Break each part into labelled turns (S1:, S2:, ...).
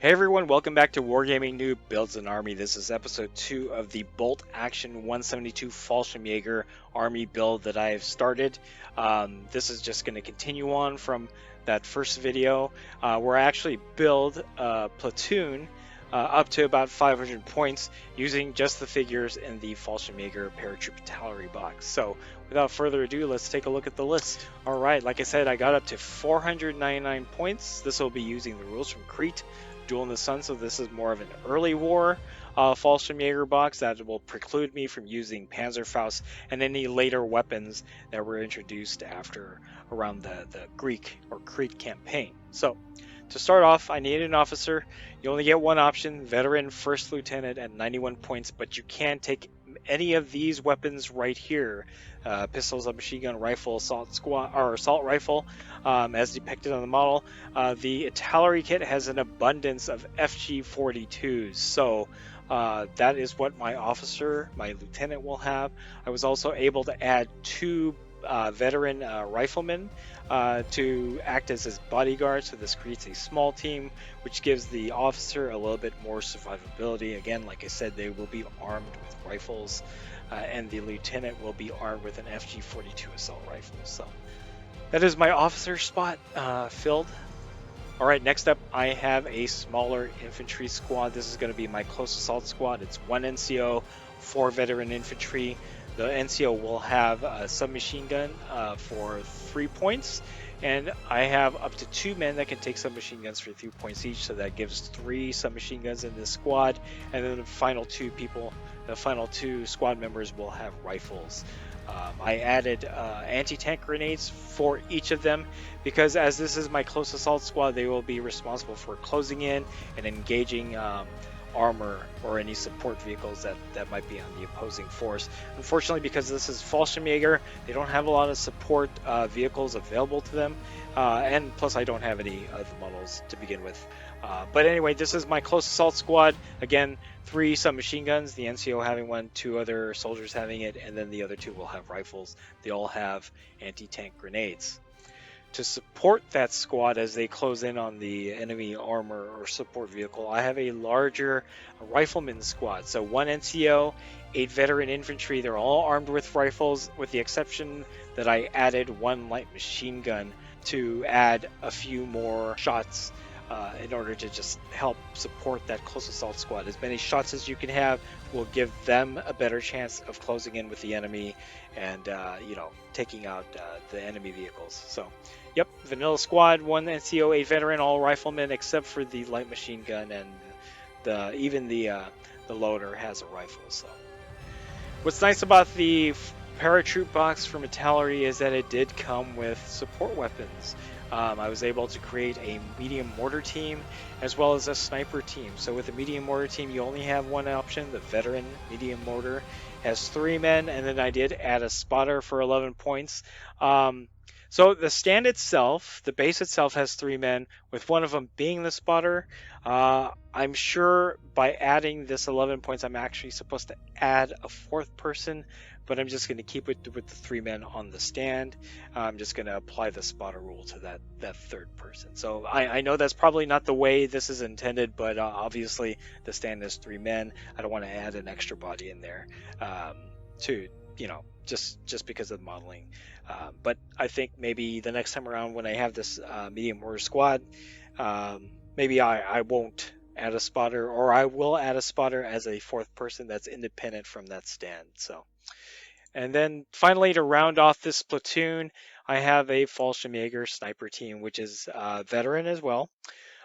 S1: Hey everyone, welcome back to WarGamingNewb Builds an Army. This is episode 2 of the Bolt Action 172 Fallschirmjager army build that I have started. This is just going to continue on from that first video where I actually build a platoon up to about 500 points using just the figures in the Fallschirmjager Paratroop Italeri box. So without further ado, let's take a look at the list. Alright, like I said, I got up to 499 points. This will be using the rules from Crete. Duel in the Sun, so this is more of an early war Fallschirmjager box that will preclude me from using Panzerfaust and any later weapons that were introduced after around the Greek or Crete campaign. So to start off, I need an officer. You only get one option, veteran first lieutenant at 91 points, but you can take any of these weapons right here, pistol, submachine gun, rifle, assault rifle, as depicted on the model. The Italeri kit has an abundance of FG42s, so that is what my lieutenant will have. I was also able to add two veteran riflemen to act as his bodyguard, so this creates a small team which gives the officer a little bit more survivability. Again, like I said, they will be armed with rifles, and the lieutenant will be armed with an FG42 assault rifle. So that is my officer spot filled. Alright, next up I have a smaller infantry squad. This is going to be my close assault squad. It's 1 NCO, 4 veteran infantry. The NCO will have a submachine gun for 3 points, and I have up to 2 men that can take submachine guns for 3 points each, so that gives 3 submachine guns in this squad, and then the final 2 squad members will have rifles. I added anti-tank grenades for each of them because as this is my close assault squad, they will be responsible for closing in and engaging armor or any support vehicles that might be on the opposing force. Unfortunately, because this is Fallschirmjager, they don't have a lot of support vehicles available to them, and plus I don't have any of the models to begin with. But anyway, this is my close assault squad. Again, 3 submachine guns, the NCO having one, 2 other soldiers having it, and then the other 2 will have rifles. They all have anti-tank grenades. To support that squad as they close in on the enemy armor or support vehicle, I have a larger rifleman squad. So 1 NCO, 8 veteran infantry. They're all armed with rifles, with the exception that I added 1 light machine gun to add a few more shots in order to just help support that close assault squad. As many shots as you can have will give them a better chance of closing in with the enemy and taking out the enemy vehicles. So yep, vanilla squad, 1 NCO, 8 veteran, all riflemen except for the light machine gun, and even the loader has a rifle. So what's nice about the paratroop box from Italeri is that it did come with support weapons. I was able to create a medium mortar team as well as a sniper team. So with the medium mortar team, you only have one option. The veteran medium mortar has 3 men, and then I did add a spotter for 11 points. So the stand itself, the base itself has 3 men, with one of them being the spotter. I'm sure by adding this 11 points, I'm actually supposed to add a 4th person, but I'm just going to keep it with the 3 men on the stand. I'm just going to apply the spotter rule to that 3rd person. So I know that's probably not the way this is intended, but obviously the stand is 3 men. I don't want to add an extra body in there just because of the modeling. But I think maybe the next time around when I have this medium mortar squad, maybe I won't add a spotter, or I will add a spotter as a 4th person that's independent from that stand. So, and then finally, to round off this platoon, I have a Fallschirmjager sniper team, which is veteran as well.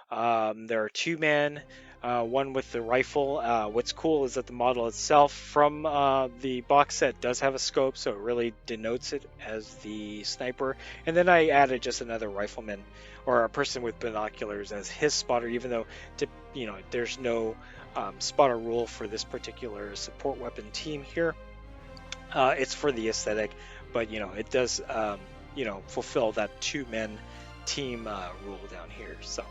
S1: There are 2 men, 1 with the rifle. What's cool is that the model itself from the box set does have a scope, so it really denotes it as the sniper. And then I added just another rifleman or a person with binoculars as his spotter, even though there's no spotter rule for this particular support weapon team here. It's for the aesthetic, but it does fulfill that 2 men team rule down here. So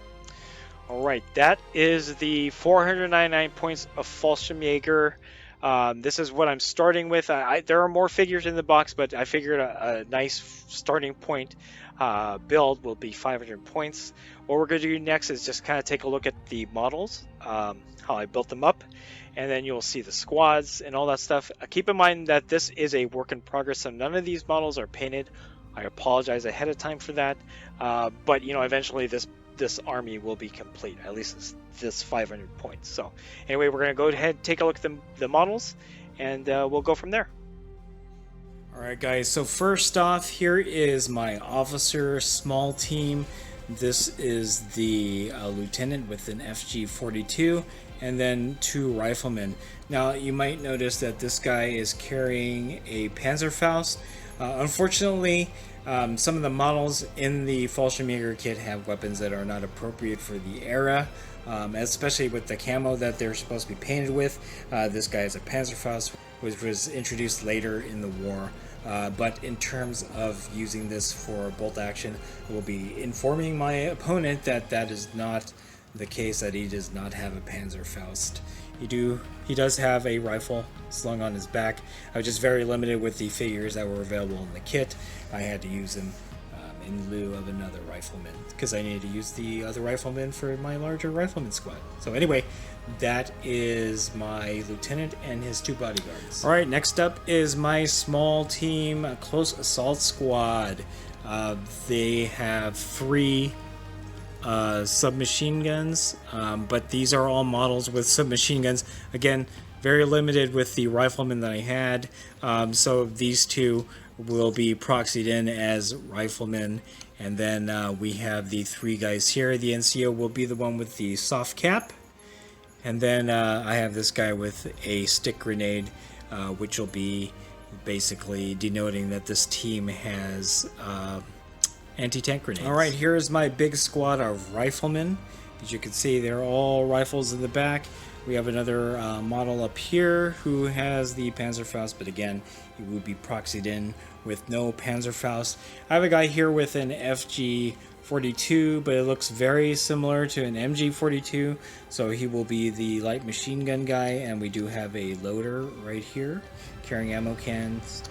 S1: alright, that is the 499 points of Fallschirmjager This is what I'm starting with. There are more figures in the box, but I figured a nice starting point build will be 500 points. What we're going to do next is just kind of take a look at the models, how I built them up, and then you'll see the squads and all that stuff. Keep in mind that this is a work in progress, so none of these models are painted. I apologize ahead of time for that, but eventually this army will be complete, at least this 500 points. So anyway, we're going to go ahead and take a look at the models, and we'll go from there.
S2: Alright guys, so first off, here is my officer small team. This is the lieutenant with an FG-42, and then 2 riflemen. Now you might notice that this guy is carrying a Panzerfaust. Unfortunately, some of the models in the Fallschirmjager kit have weapons that are not appropriate for the era, especially with the camo that they're supposed to be painted with. This guy is a Panzerfaust, which was introduced later in the war. But in terms of using this for bolt action, I will be informing my opponent that that is not the case, that he does not have a Panzerfaust. He does have a rifle slung on his back. I was just very limited with the figures that were available in the kit. I had to use them in lieu of another rifleman, because I needed to use the other rifleman for my larger rifleman squad. So anyway, that is my lieutenant and his 2 bodyguards. Alright, next up is my small team close assault squad. They have 3 submachine guns, but these are all models with submachine guns. Again, very limited with the rifleman that I had, so these 2 will be proxied in as riflemen, and then we have the 3 guys here. The NCO will be the one with the soft cap, and then I have this guy with a stick grenade, which will be basically denoting that this team has anti-tank grenades. Alright, here is my big squad of riflemen. As you can see, they're all rifles in the back. We have another model up here who has the Panzerfaust, but again, he would be proxied in with no Panzerfaust. I have a guy here with an FG-42, but it looks very similar to an MG-42, so he will be the light machine gun guy, and we do have a loader right here, carrying ammo cans.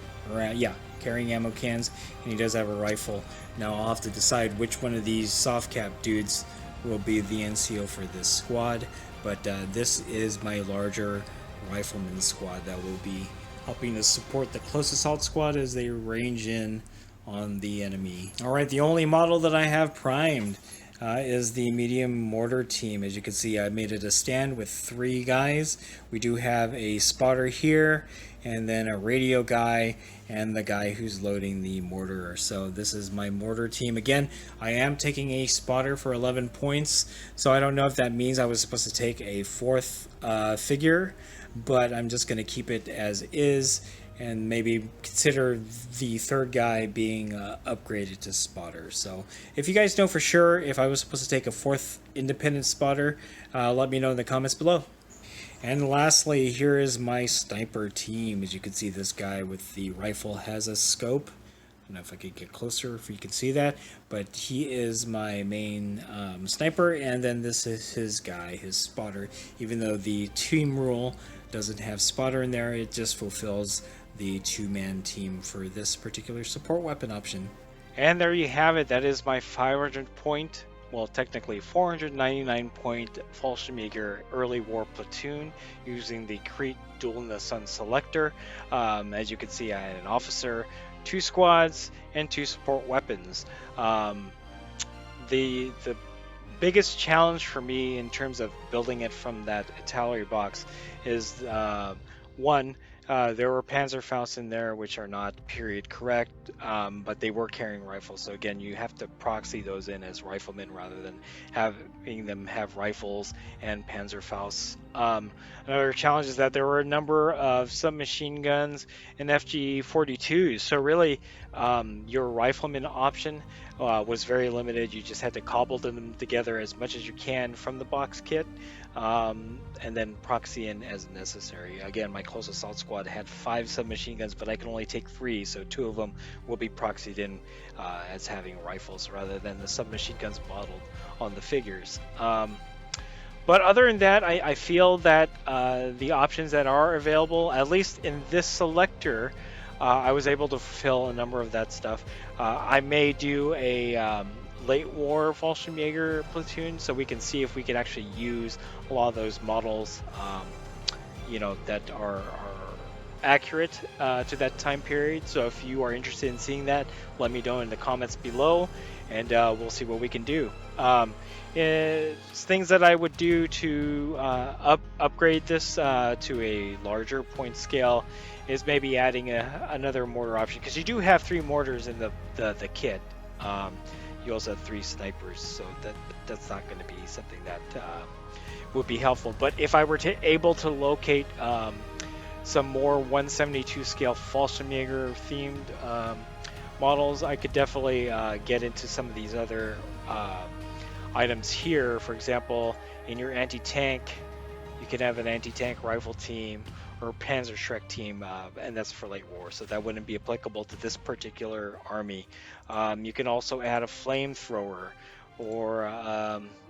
S2: Carrying ammo cans, and he does have a rifle. Now I'll have to decide which one of these soft cap dudes will be the NCO for this squad, but this is my larger rifleman squad that will be helping to support the close assault squad as they range in on the enemy. Alright, the only model that I have primed is the medium mortar team. As you can see, I made it a stand with 3 guys. We do have a spotter here, and then a radio guy, and the guy who's loading the mortar. So this is my mortar team. Again, I am taking a spotter for 11 points, so I don't know if that means I was supposed to take a 4th figure, but I'm just going to keep it as is, and maybe consider the 3rd guy being upgraded to spotter. So if you guys know for sure if I was supposed to take a 4th independent spotter, let me know in the comments below. And lastly, here is my sniper team. As you can see, this guy with the rifle has a scope. I don't know if I could get closer if you can see that, but he is my main sniper, and then this is his guy, his spotter. Even though the team rule doesn't have spotter in there, it just fulfills the 2-man team for this particular support weapon option.
S1: And there you have it. That is my 500 point, well, technically 499 point Fallschirmjager early war platoon using the Crete Duel in the Sun selector. As you can see, I had an officer, 2 squads, and 2 support weapons. The biggest challenge for me in terms of building it from that Italeri box is one, there were Panzerfausts in there which are not period correct, but they were carrying rifles. So again, you have to proxy those in as riflemen rather than having them have rifles and Panzerfausts. Another challenge is that there were a number of submachine guns and FG-42s. So really, your rifleman option was very limited. You just had to cobble them together as much as you can from the box kit, and then proxy in as necessary. Again, my close assault squad had 5 submachine guns, but I can only take 3, so 2 of them will be proxied in as having rifles rather than the submachine guns modeled on the figures. But other than that, I feel that the options that are available, at least in this selector, I was able to fulfill a number of that stuff. I may do a late war Fallschirmjager platoon, so we can see if we can actually use a lot of those models, that are accurate to that time period. So if you are interested in seeing that, let me know in the comments below, and we'll see what we can do. Things that I would do to upgrade this to a larger point scale is maybe adding another mortar option, because you do have 3 mortars in the kit. You also have 3 snipers, so that's not going to be something that would be helpful. But if I were able to locate some more 172 scale Fallschirmjager themed models, I could definitely get into some of these other items here. For example, in your anti-tank, you can have an anti-tank rifle team or Panzerschreck team, and that's for late war, so that wouldn't be applicable to this particular army. You can also add a flamethrower or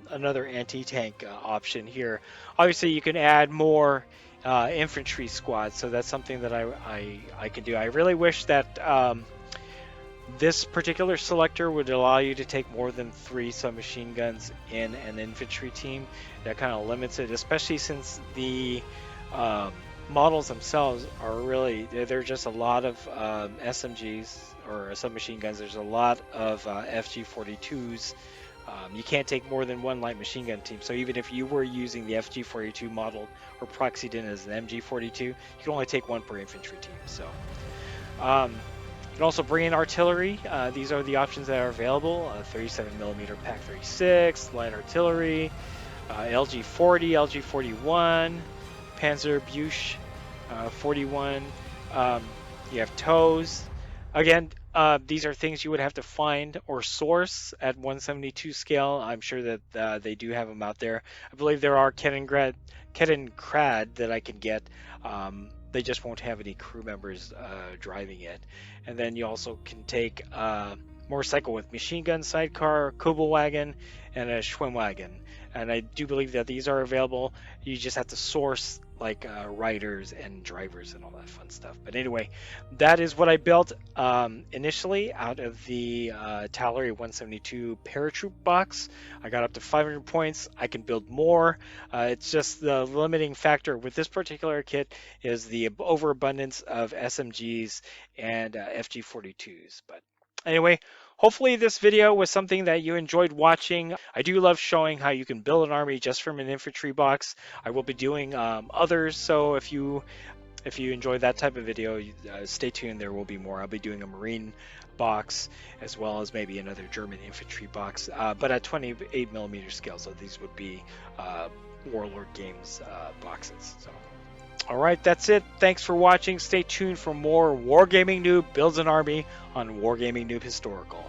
S1: another anti-tank option here. Obviously, you can add more infantry squads, so that's something that I can do. I really wish that this particular selector would allow you to take more than 3 submachine guns in an infantry team. That kind of limits it, especially since the models themselves are really, they're just a lot of SMGs or submachine guns. There's a lot of FG-42s. You can't take more than 1 light machine gun team. So even if you were using the FG-42 model or proxied in as an MG-42, you can only take 1 per infantry team. So you can also bring in artillery. These are the options that are available: 37mm Pak 36, light artillery, LG-40, LG-41, Panzer Buch 41. You have tows. Again, these are things you would have to find or source at 172 scale. I'm sure that they do have them out there. I believe there are Kettenkrad that I can get. They just won't have any crew members driving it. And then you also can take motorcycle with machine gun sidecar, Kubelwagen, and a Schwimmwagen. And I do believe that these are available. You just have to source like riders and drivers and all that fun stuff. But anyway, that is what I built initially out of the Italeri 172 Paratroop box. I got up to 500 points. I can build more. It's just the limiting factor with this particular kit is the overabundance of SMGs and FG-42s. But anyway, hopefully this video was something that you enjoyed watching. I do love showing how you can build an army just from an infantry box. I will be doing others, so if you enjoy that type of video, stay tuned. There will be more. I'll be doing a Marine box as well as maybe another German infantry box, but at 28mm scale, so these would be Warlord Games boxes. So, all right, that's it. Thanks for watching. Stay tuned for more WarGamingNewb builds an army on WarGamingNewb Historical.